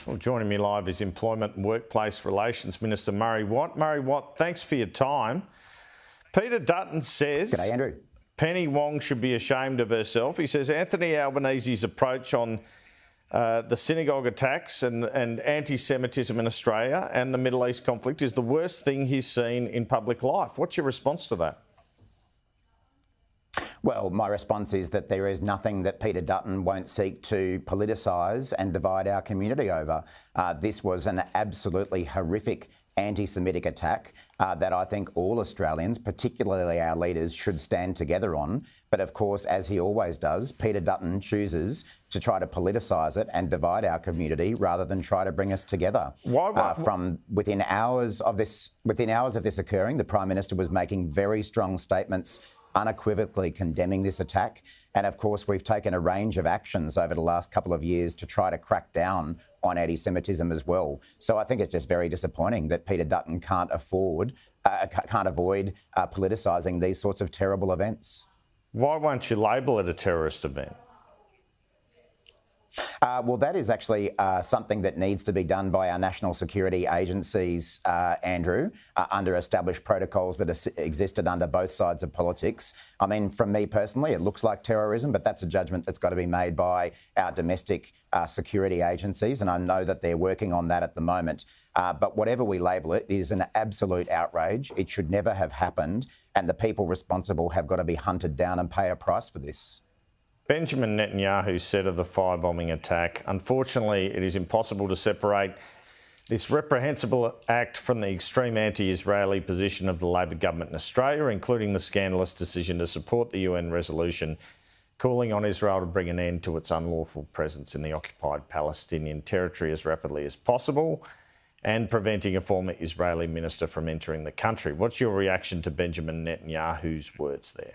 Well, joining me live is Employment and Workplace Relations Minister Murray Watt. Murray Watt, thanks for your time. Peter Dutton says... G'day, Andrew. Penny Wong should be ashamed of herself. He says Anthony Albanese's approach on the synagogue attacks and anti-Semitism in Australia and the Middle East conflict is the worst thing he's seen in public life. What's your response to that? Well, my response is that there is nothing that Peter Dutton won't seek to politicise and divide our community over. This was an absolutely horrific anti-Semitic attack that I think all Australians, particularly our leaders, should stand together on. But of course, as he always does, Peter Dutton chooses to try to politicise it and divide our community rather than try to bring us together. From within hours of this occurring, the Prime Minister was making very strong statements unequivocally condemning this attack. And of course, we've taken a range of actions over the last couple of years to try to crack down on anti-Semitism as well. So I think it's just very disappointing that Peter Dutton can't avoid politicising these sorts of terrible events. Why won't you label it a terrorist event? Well, that is actually something that needs to be done by our national security agencies, Andrew, under established protocols that existed under both sides of politics. I mean, from me personally, it looks like terrorism, but that's a judgment that's got to be made by our domestic security agencies, and I know that they're working on that at the moment. But whatever we label it is an absolute outrage. It should never have happened, and the people responsible have got to be hunted down and pay a price for this. Benjamin Netanyahu said of the firebombing attack, unfortunately, it is impossible to separate this reprehensible act from the extreme anti-Israeli position of the Labor government in Australia, including the scandalous decision to support the UN resolution calling on Israel to bring an end to its unlawful presence in the occupied Palestinian territory as rapidly as possible and preventing a former Israeli minister from entering the country. What's your reaction to Benjamin Netanyahu's words there?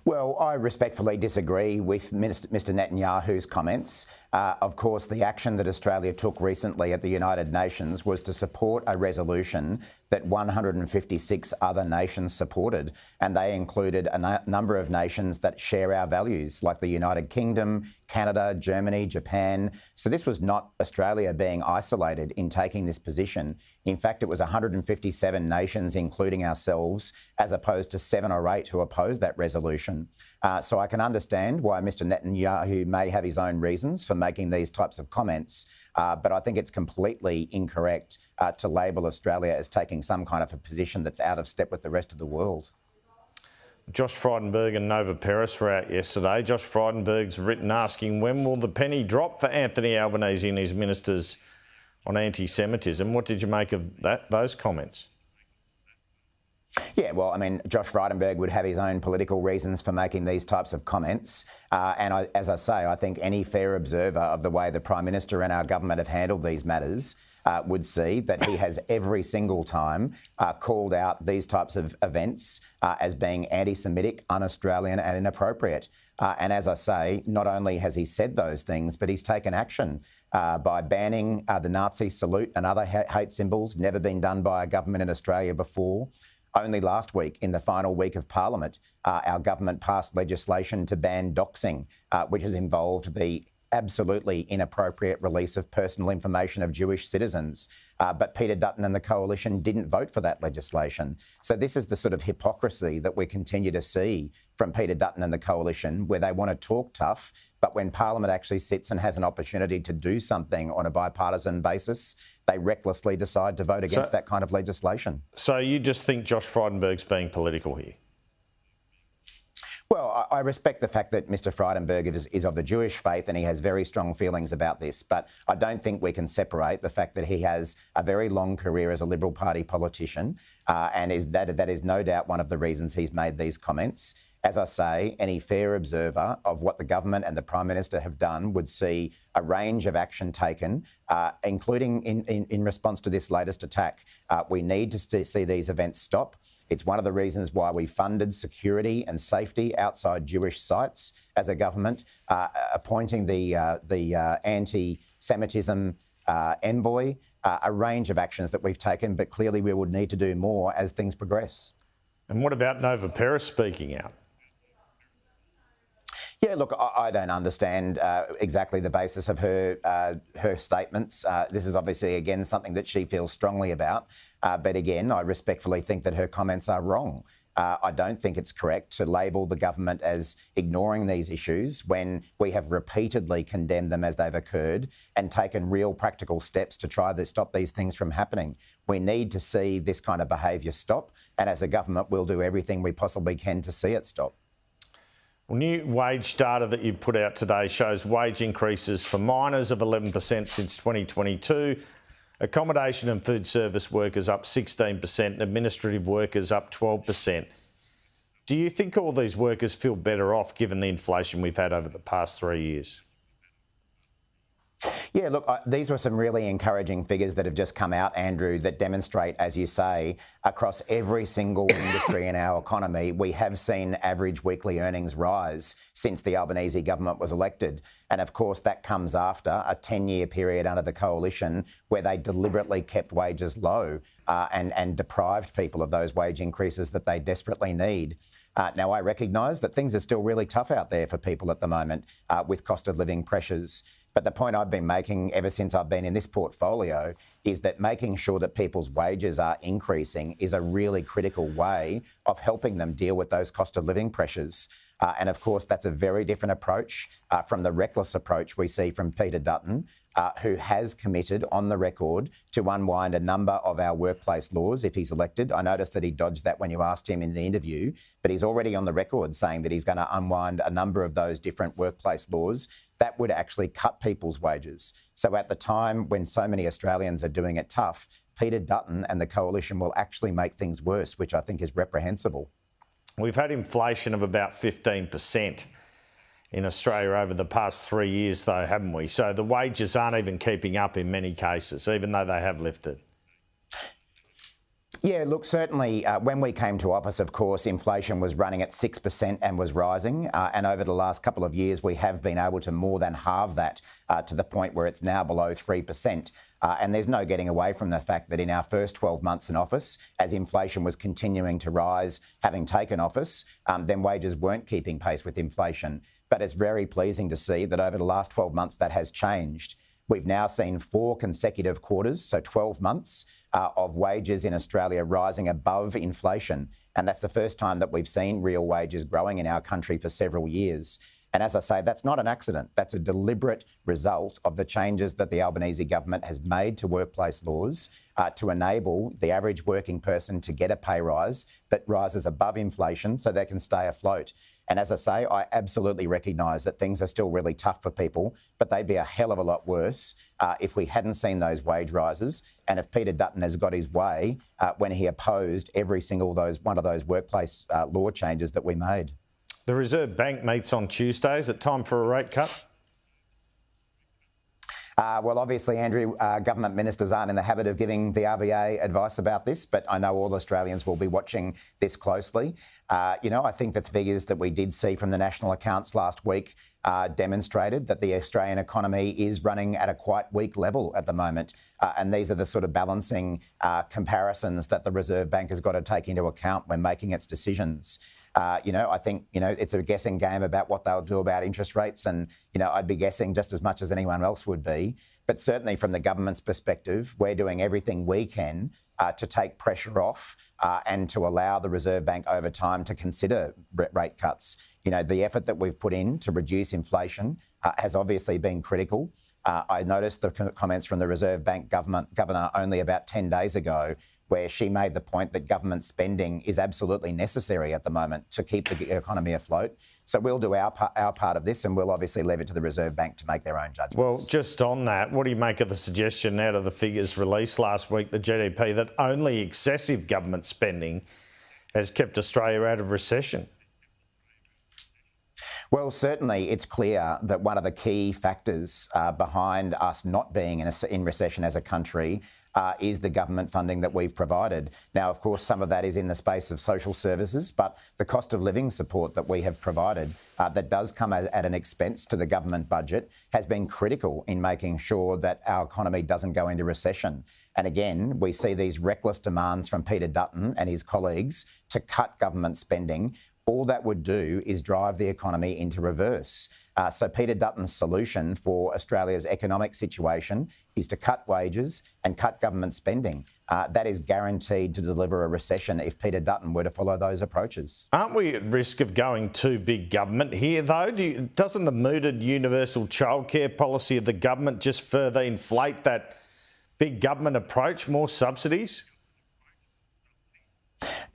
Well, I respectfully disagree with Mr Netanyahu's comments. Of course, the action that Australia took recently at the United Nations was to support a resolution that 156 other nations supported, and they included a number of nations that share our values, like the United Kingdom, Canada, Germany, Japan. So this was not Australia being isolated in taking this position. In fact, it was 157 nations, including ourselves, as opposed to 7 or 8 who opposed that resolution. So I can understand why Mr Netanyahu may have his own reasons for making these types of comments, but I think it's completely incorrect to label Australia as taking some kind of a position that's out of step with the rest of the world. Josh Frydenberg and Nova Peris were out yesterday. Josh Frydenberg's written asking when will the penny drop for Anthony Albanese and his ministers on anti-Semitism. What did you make of those comments? Yeah, well, I mean, Josh Frydenberg would have his own political reasons for making these types of comments. As I say, I think any fair observer of the way the Prime Minister and our government have handled these matters would see that he has every single time called out these types of events as being anti-Semitic, un-Australian and inappropriate. And as I say, not only has he said those things, but he's taken action by banning the Nazi salute and other hate symbols, never been done by a government in Australia before. Only last week, in the final week of Parliament, our government passed legislation to ban doxing, which has involved the absolutely inappropriate release of personal information of Jewish citizens. But Peter Dutton and the Coalition didn't vote for that legislation. So this is the sort of hypocrisy that we continue to see from Peter Dutton and the Coalition, where they want to talk tough, but when Parliament actually sits and has an opportunity to do something on a bipartisan basis, they recklessly decide to vote against that kind of legislation. So you just think Josh Frydenberg's being political here? Well, I respect the fact that Mr Frydenberg is of the Jewish faith and he has very strong feelings about this, but I don't think we can separate the fact that he has a very long career as a Liberal Party politician and that is no doubt one of the reasons he's made these comments. As I say, any fair observer of what the government and the Prime Minister have done would see a range of action taken, including in response to this latest attack. We need to see these events stop. It's one of the reasons why we funded security and safety outside Jewish sites as a government, appointing the anti-Semitism envoy, a range of actions that we've taken, but clearly we would need to do more as things progress. And what about Nova Peris speaking out? Yeah, look, I don't understand exactly the basis of her statements. This is obviously, again, something that she feels strongly about. But again, I respectfully think that her comments are wrong. I don't think it's correct to label the government as ignoring these issues when we have repeatedly condemned them as they've occurred and taken real practical steps to try to stop these things from happening. We need to see this kind of behaviour stop, and as a government, we'll do everything we possibly can to see it stop. Well, new wage data that you put out today shows wage increases for miners of 11% since 2022, accommodation and food service workers up 16%, and administrative workers up 12%. Do you think all these workers feel better off given the inflation we've had over the past 3 years? Yeah, look, these were some really encouraging figures that have just come out, Andrew, that demonstrate, as you say, across every single industry in our economy, we have seen average weekly earnings rise since the Albanese government was elected. And of course, that comes after a 10-year period under the coalition where they deliberately kept wages low and deprived people of those wage increases that they desperately need. Now, I recognise that things are still really tough out there for people at the moment with cost of living pressures. But the point I've been making ever since I've been in this portfolio is that making sure that people's wages are increasing is a really critical way of helping them deal with those cost of living pressures. And of course, that's a very different approach from the reckless approach we see from Peter Dutton, who has committed on the record to unwind a number of our workplace laws if he's elected. I noticed that he dodged that when you asked him in the interview, but he's already on the record saying that he's going to unwind a number of those different workplace laws that would actually cut people's wages. So at the time when so many Australians are doing it tough, Peter Dutton and the coalition will actually make things worse, which I think is reprehensible. We've had inflation of about 15% in Australia over the past 3 years, though, haven't we? So the wages aren't even keeping up in many cases, even though they have lifted. Yeah, look, certainly when we came to office, of course, inflation was running at 6% and was rising. And over the last couple of years, we have been able to more than halve that to the point where it's now below 3%. And there's no getting away from the fact that in our first 12 months in office, as inflation was continuing to rise, having taken office, then wages weren't keeping pace with inflation. But it's very pleasing to see that over the last 12 months, that has changed. We've now seen 4 consecutive quarters, so 12 months, of wages in Australia rising above inflation. And that's the first time that we've seen real wages growing in our country for several years. And as I say, that's not an accident. That's a deliberate result of the changes that the Albanese government has made to workplace laws to enable the average working person to get a pay rise that rises above inflation so they can stay afloat. And as I say, I absolutely recognise that things are still really tough for people, but they'd be a hell of a lot worse if we hadn't seen those wage rises and if Peter Dutton has got his way when he opposed every single one of those workplace law changes that we made. The Reserve Bank meets on Tuesday. Is it time for a rate cut? Well, obviously, Andrew, government ministers aren't in the habit of giving the RBA advice about this, but I know all Australians will be watching this closely. I think that the figures that we did see from the national accounts last week demonstrated that the Australian economy is running at a quite weak level at the moment. And these are the sort of balancing comparisons that the Reserve Bank has got to take into account when making its decisions. I think, it's a guessing game about what they'll do about interest rates. And, I'd be guessing just as much as anyone else would be. But certainly from the government's perspective, we're doing everything we can to take pressure off and to allow the Reserve Bank over time to consider rate cuts. The effort that we've put in to reduce inflation has obviously been critical. I noticed the comments from the Reserve Bank governor only about 10 days ago, where she made the point that government spending is absolutely necessary at the moment to keep the economy afloat. So we'll do our part of this, and we'll obviously leave it to the Reserve Bank to make their own judgments. Well, just on that, what do you make of the suggestion out of the figures released last week, the GDP, that only excessive government spending has kept Australia out of recession? Well, certainly it's clear that one of the key factors behind us not being in recession as a country is the government funding that we've provided. Now, of course, some of that is in the space of social services, but the cost of living support that we have provided that does come at an expense to the government budget has been critical in making sure that our economy doesn't go into recession. And again, we see these reckless demands from Peter Dutton and his colleagues to cut government spending all that would do is drive the economy into reverse. So Peter Dutton's solution for Australia's economic situation is to cut wages and cut government spending. That is guaranteed to deliver a recession if Peter Dutton were to follow those approaches. Aren't we at risk of going too big government here, though? Doesn't the mooted universal childcare policy of the government just further inflate that big government approach, more subsidies?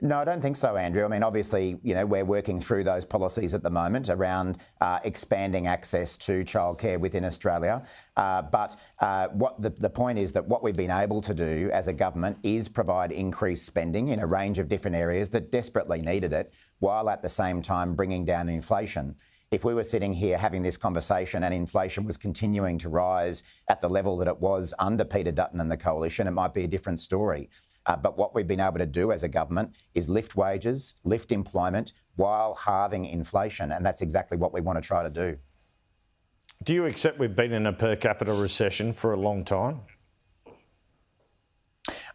No, I don't think so, Andrew. I mean, obviously, we're working through those policies at the moment around expanding access to childcare within Australia. But what the point is that what we've been able to do as a government is provide increased spending in a range of different areas that desperately needed it, while at the same time bringing down inflation. If we were sitting here having this conversation and inflation was continuing to rise at the level that it was under Peter Dutton and the coalition, it might be a different story. But what we've been able to do as a government is lift wages, lift employment, while halving inflation. And that's exactly what we want to try to do. Do you accept we've been in a per capita recession for a long time?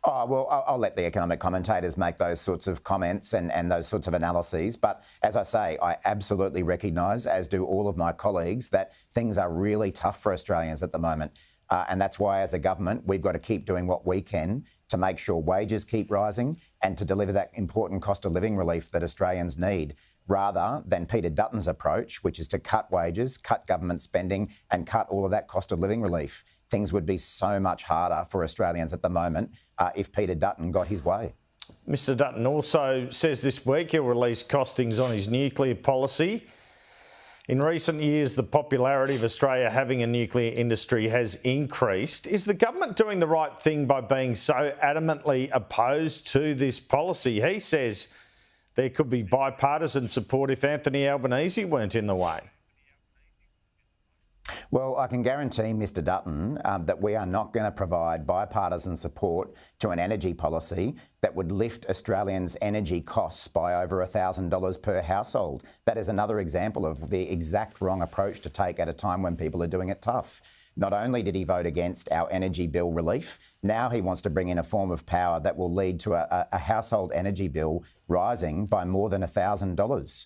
Oh, well, I'll let the economic commentators make those sorts of comments and those sorts of analyses. But as I say, I absolutely recognise, as do all of my colleagues, that things are really tough for Australians at the moment. And that's why, as a government, we've got to keep doing what we can to make sure wages keep rising and to deliver that important cost of living relief that Australians need, rather than Peter Dutton's approach, which is to cut wages, cut government spending and cut all of that cost of living relief. Things would be so much harder for Australians at the moment if Peter Dutton got his way. Mr Dutton also says this week he'll release costings on his nuclear policy. In recent years, the popularity of Australia having a nuclear industry has increased. Is the government doing the right thing by being so adamantly opposed to this policy? He says there could be bipartisan support if Anthony Albanese weren't in the way. Well, I can guarantee Mr Dutton that we are not going to provide bipartisan support to an energy policy that would lift Australians' energy costs by over $1,000 per household. That is another example of the exact wrong approach to take at a time when people are doing it tough. Not only did he vote against our energy bill relief, now he wants to bring in a form of power that will lead to a household energy bill rising by more than $1,000.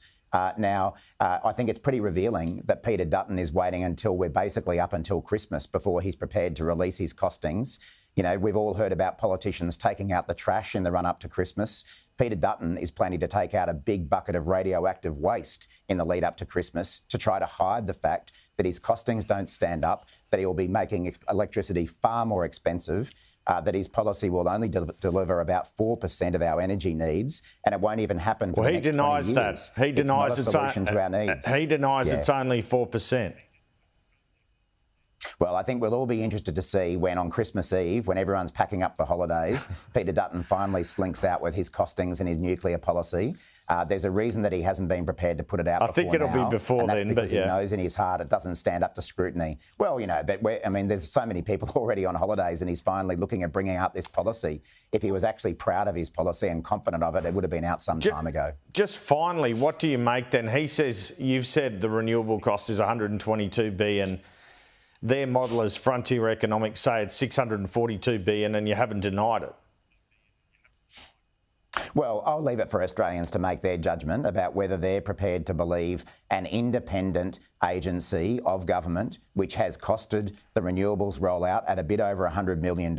Now, I think it's pretty revealing that Peter Dutton is waiting until we're basically up until Christmas before he's prepared to release his costings. We've all heard about politicians taking out the trash in the run-up to Christmas. Peter Dutton is planning to take out a big bucket of radioactive waste in the lead up to Christmas to try to hide the fact that his costings don't stand up, that he will be making electricity far more expensive, that his policy will only deliver about 4% of our energy needs, and it won't even happen for the next 20 years. Well, he denies that. He denies it's not a solution to our needs. He denies it's only 4%. Well, I think we'll all be interested to see when on Christmas Eve, when everyone's packing up for holidays, Peter Dutton finally slinks out with his costings and his nuclear policy. There's a reason that he hasn't been prepared to put it out before now. I think it'll be before then, because he knows in his heart it doesn't stand up to scrutiny. Well, but there's so many people already on holidays and he's finally looking at bringing out this policy. If he was actually proud of his policy and confident of it, it would have been out some time ago. Just finally, what do you make then? He says, you've said the renewable cost is $122 billion. Their modelers, Frontier Economics, say it's $642 billion and you haven't denied it. Well, I'll leave it for Australians to make their judgment about whether they're prepared to believe an independent agency of government, which has costed the renewables rollout at a bit over $100 million,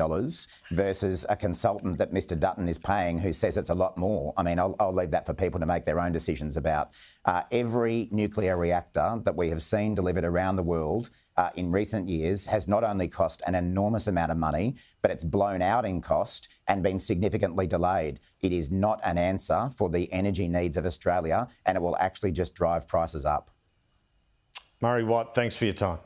versus a consultant that Mr Dutton is paying who says it's a lot more. I mean, I'll leave that for people to make their own decisions about. Every nuclear reactor that we have seen delivered around the world in recent years has not only cost an enormous amount of money, but it's blown out in cost and been significantly delayed. It is not an answer for the energy needs of Australia, and it will actually just drive prices up. Murray Watt, thanks for your time.